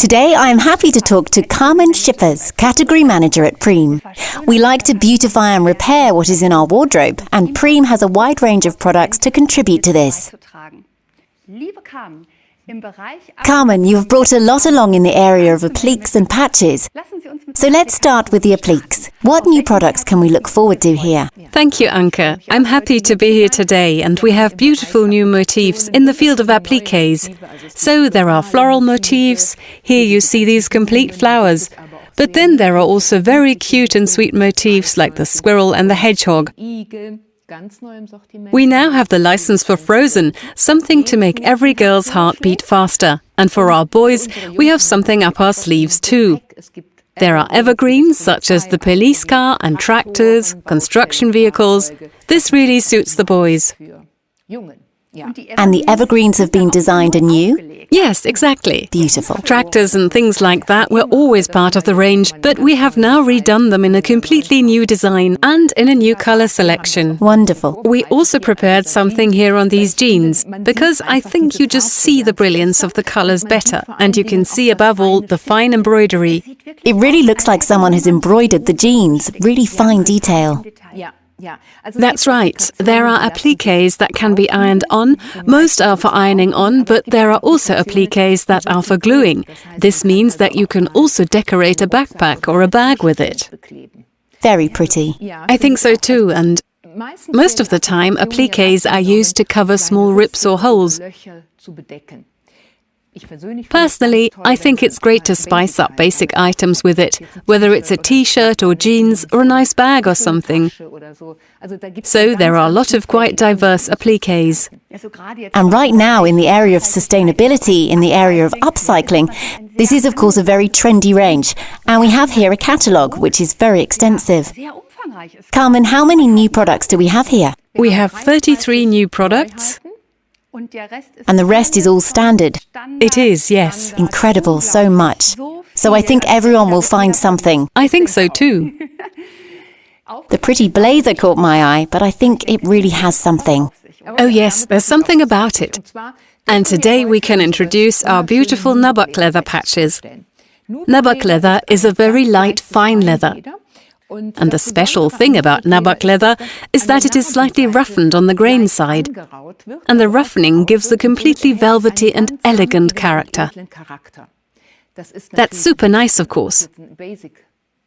Today I am happy to talk to Carmen Schippers, Category Manager at Prym. We like to beautify and repair what is in our wardrobe, and Prym has a wide range of products to contribute to this. Carmen, you have brought a lot along in the area of appliques and patches. So let's start with the appliques. What new products can we look forward to here? Thank you, Anke. I'm happy to be here today, and we have beautiful new motifs in the field of appliques. So there are floral motifs. Here you see these complete flowers. But then there are also very cute and sweet motifs like the squirrel and the hedgehog. We now have the license for Frozen, something to make every girl's heart beat faster. And for our boys, we have something up our sleeves too. There are evergreens such as the police car and tractors, construction vehicles. This really suits the boys. And the evergreens have been designed anew? Yes, exactly. Beautiful. Tractors and things like that were always part of the range, but we have now redone them in a completely new design and in a new color selection. Wonderful. We also prepared something here on these jeans, because I think you just see the brilliance of the colors better, and you can see above all the fine embroidery. It really looks like someone has embroidered the jeans. Really fine detail. That's right. There are appliques that can be ironed on. Most are for ironing on, but there are also appliques that are for gluing. This means that you can also decorate a backpack or a bag with it. Very pretty. I think so too, and most of the time appliques are used to cover small rips or holes. Personally, I think it's great to spice up basic items with it, whether it's a t-shirt or jeans or a nice bag or something. So there are a lot of quite diverse appliques. And right now, in the area of sustainability, in the area of upcycling, this is of course a very trendy range. And we have here a catalogue, which is very extensive. Carmen, how many new products do we have here? We have 33 new products. And the rest is all standard? It is, yes. Incredible, so much. So I think everyone will find something. I think so too. The pretty blazer caught my eye, but I think it really has something. Oh yes, there's something about it. And today we can introduce our beautiful nubuck leather patches. Nubuck leather is a very light, fine leather. And the special thing about nubuck leather is that it is slightly roughened on the grain side, and the roughening gives a completely velvety and elegant character. That's super nice, of course.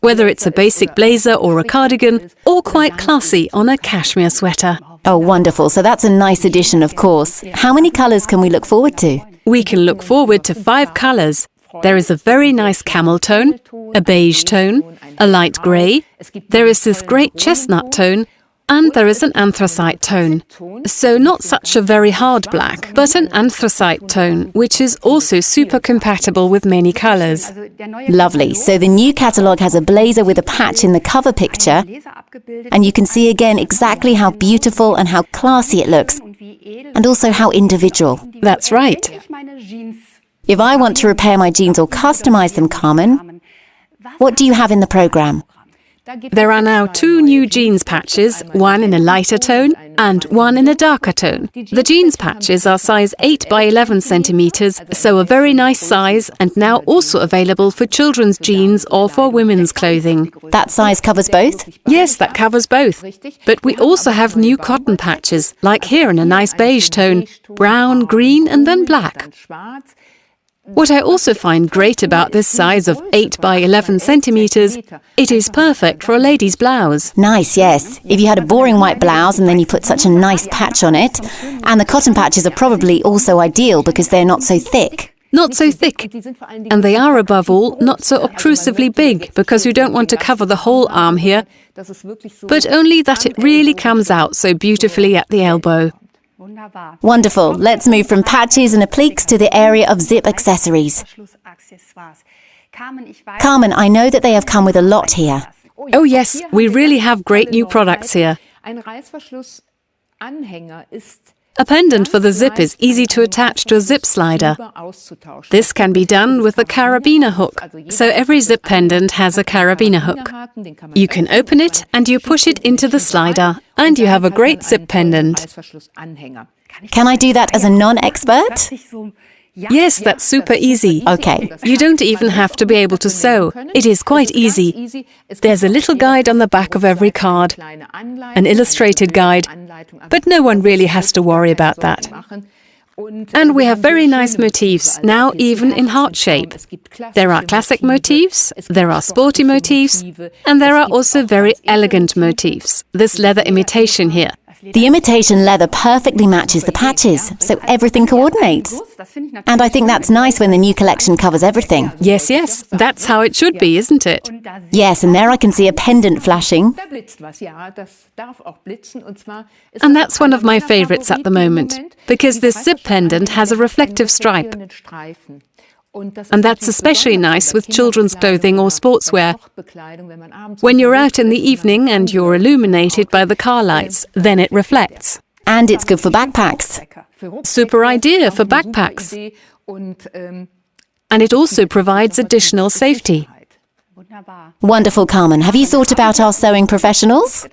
Whether it's a basic blazer or a cardigan, or quite classy on a cashmere sweater. Oh, wonderful. So that's a nice addition, of course. How many colours can we look forward to? We can look forward to 5 colours. There is a very nice camel tone, a beige tone, a light grey, there is this great chestnut tone, and there is an anthracite tone. So not such a very hard black, but an anthracite tone, which is also super compatible with many colours. Lovely. So the new catalogue has a blazer with a patch in the cover picture, and you can see again exactly how beautiful and how classy it looks, and also how individual. That's right. If I want to repair my jeans or customize them, Carmen, what do you have in the program? There are now 2 new jeans patches, one in a lighter tone and one in a darker tone. The jeans patches are size 8 by 11 centimeters, so a very nice size, and now also available for children's jeans or for women's clothing. That size covers both? Yes, that covers both. But we also have new cotton patches, like here in a nice beige tone, brown, green and then black. What I also find great about this size of 8 by 11 centimeters, it is perfect for a lady's blouse. Nice, yes. If you had a boring white blouse and then you put such a nice patch on it, and the cotton patches are probably also ideal because they're not so thick. Not so thick. And they are, above all, not so obtrusively big, because you don't want to cover the whole arm here, but only that it really comes out so beautifully at the elbow. Wonderful. Let's move from patches and appliques to the area of zip accessories. Carmen, I know that they have come with a lot here. Oh yes, we really have great new products here. A pendant for the zip is easy to attach to a zip slider. This can be done with a carabiner hook, so every zip pendant has a carabiner hook. You can open it and you push it into the slider, and you have a great zip pendant. Can I do that as a non-expert? Yes, that's super easy. Okay. You don't even have to be able to sew. It is quite easy. There's a little guide on the back of every card, an illustrated guide, but no one really has to worry about that. And we have very nice motifs, now even in heart shape. There are classic motifs, there are sporty motifs, and there are also very elegant motifs. This leather imitation here. The imitation leather perfectly matches the patches, so everything coordinates. And I think that's nice when the new collection covers everything. Yes, that's how it should be, isn't it? Yes, and there I can see a pendant flashing. And that's one of my favorites at the moment, because this zip pendant has a reflective stripe. And that's especially nice with children's clothing or sportswear. When you're out in the evening and you're illuminated by the car lights, then it reflects. And it's good for backpacks. Super idea for backpacks. And it also provides additional safety. Wonderful, Carmen. Have you thought about our sewing professionals?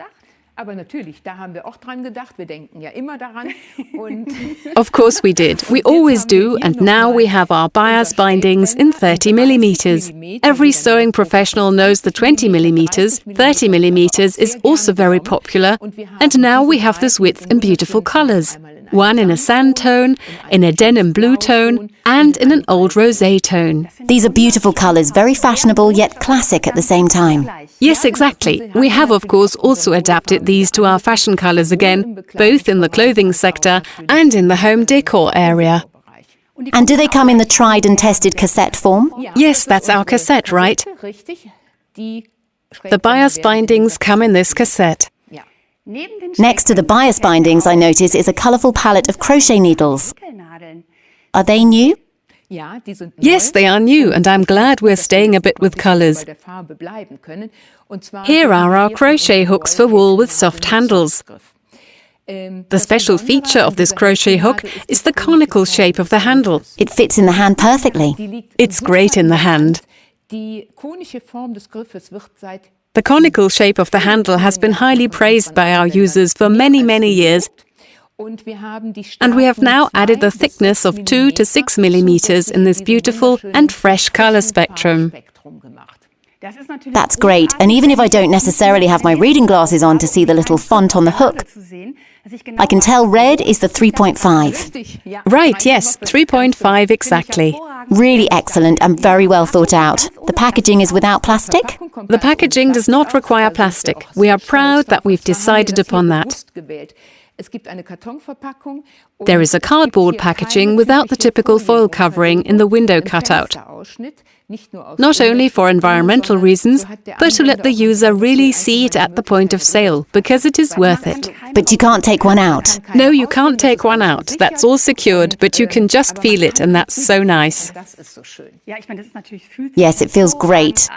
Of course we did. We always do, and now we have our bias bindings in 30 millimeters. Every sewing professional knows the 20 millimeters. 30 millimeters is also very popular, and now we have this width in beautiful colors. One in a sand tone, in a denim blue tone, and in an old rosé tone. These are beautiful colors, very fashionable yet classic at the same time. Yes, exactly. We have, of course, also adapted these to our fashion colors again, both in the clothing sector and in the home decor area. And do they come in the tried and tested cassette form? Yes, that's our cassette, right? The bias bindings come in this cassette. Next to the bias bindings, I notice, is a colourful palette of crochet needles. Are they new? Yes, they are new, and I'm glad we're staying a bit with colours. Here are our crochet hooks for wool with soft handles. The special feature of this crochet hook is the conical shape of the handle. It fits in the hand perfectly. It's great in the hand. The conical shape of the handle has been highly praised by our users for many, many years. And we have now added the thickness of 2 to 6 millimeters in this beautiful and fresh color spectrum. That's great, and even if I don't necessarily have my reading glasses on to see the little font on the hook, I can tell red is the 3.5. Right, yes, 3.5 exactly. Really excellent and very well thought out. The packaging is without plastic? The packaging does not require plastic. We are proud that we've decided upon that. There is a cardboard packaging without the typical foil covering in the window cutout. Not only for environmental reasons, but to let the user really see it at the point of sale, because it is worth it. But you can't take one out. No, you can't take one out. That's all secured, but you can just feel it, and that's so nice. Yes, it feels great.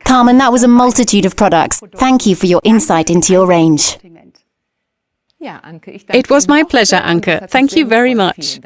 Carmen, that was a multitude of products. Thank you for your insight into your range. It was my pleasure, Anke. Thank you very much.